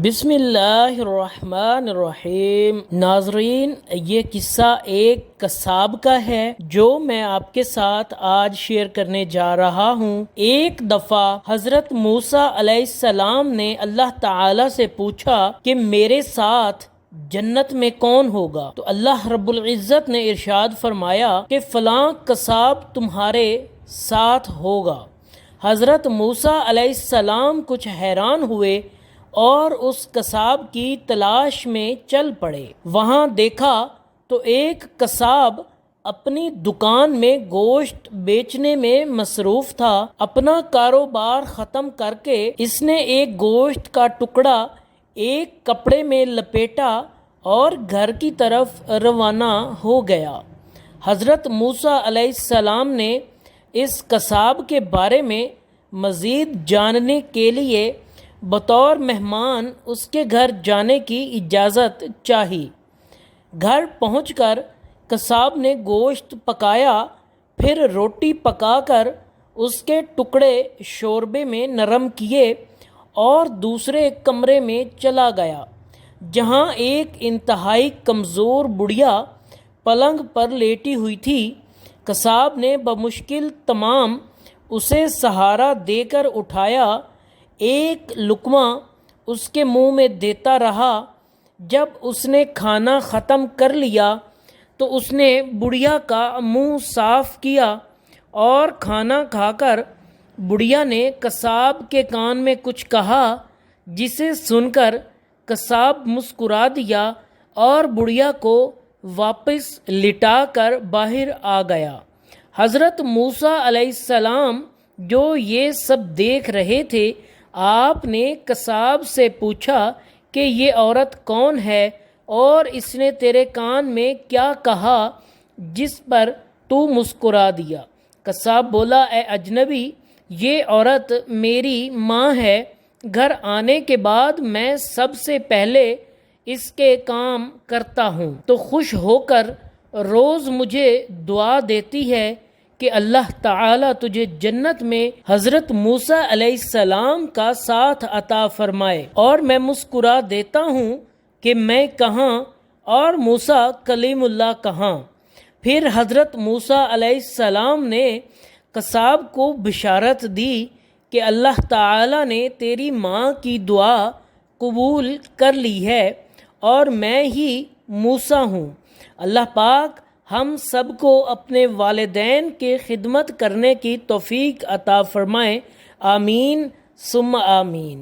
بسم اللہ الرحمن الرحیم۔ ناظرین، یہ قصہ ایک قصاب کا ہے جو میں آپ کے ساتھ آج شیئر کرنے جا رہا ہوں۔ ایک دفعہ حضرت موسیٰ علیہ السلام نے اللہ تعالی سے پوچھا کہ میرے ساتھ جنت میں کون ہوگا؟ تو اللہ رب العزت نے ارشاد فرمایا کہ فلاں قصاب تمہارے ساتھ ہوگا۔ حضرت موسیٰ علیہ السلام کچھ حیران ہوئے اور اس قصاب کی تلاش میں چل پڑے۔ وہاں دیکھا تو ایک قصاب اپنی دکان میں گوشت بیچنے میں مصروف تھا۔ اپنا کاروبار ختم کر کے اس نے ایک گوشت کا ٹکڑا ایک کپڑے میں لپیٹا اور گھر کی طرف روانہ ہو گیا۔ حضرت موسیٰ علیہ السلام نے اس قصاب کے بارے میں مزید جاننے کے لیے بطور مہمان اس کے گھر جانے کی اجازت چاہی۔ گھر پہنچ کر قصاب نے گوشت پکایا، پھر روٹی پکا کر اس کے ٹکڑے شوربے میں نرم کیے اور دوسرے کمرے میں چلا گیا، جہاں ایک انتہائی کمزور بڑھیا پلنگ پر لیٹی ہوئی تھی۔ قصاب نے بمشکل تمام اسے سہارا دے کر اٹھایا، ایک لقمہ اس کے منہ میں دیتا رہا۔ جب اس نے کھانا ختم کر لیا تو اس نے بڑھیا کا منہ صاف کیا اور کھانا کھا کر بڑھیا نے قصاب کے کان میں کچھ کہا، جسے سن کر قصاب مسکرا دیا اور بڑھیا کو واپس لٹا کر باہر آ گیا۔ حضرت موسیٰ علیہ السلام جو یہ سب دیکھ رہے تھے، آپ نے قصاب سے پوچھا کہ یہ عورت کون ہے اور اس نے تیرے کان میں کیا کہا جس پر تو مسکرا دیا؟ قصاب بولا، اے اجنبی، یہ عورت میری ماں ہے۔ گھر آنے کے بعد میں سب سے پہلے اس کے کام کرتا ہوں تو خوش ہو کر روز مجھے دعا دیتی ہے کہ اللہ تعالیٰ تجھے جنت میں حضرت موسیٰ علیہ السلام کا ساتھ عطا فرمائے، اور میں مسکرا دیتا ہوں کہ میں کہاں اور موسیٰ کلیم اللہ کہاں۔ پھر حضرت موسیٰ علیہ السلام نے قصاب کو بشارت دی کہ اللہ تعالیٰ نے تیری ماں کی دعا قبول کر لی ہے اور میں ہی موسیٰ ہوں۔ اللہ پاک ہم سب کو اپنے والدین کی خدمت کرنے کی توفیق عطا فرمائے، آمین ثم آمین۔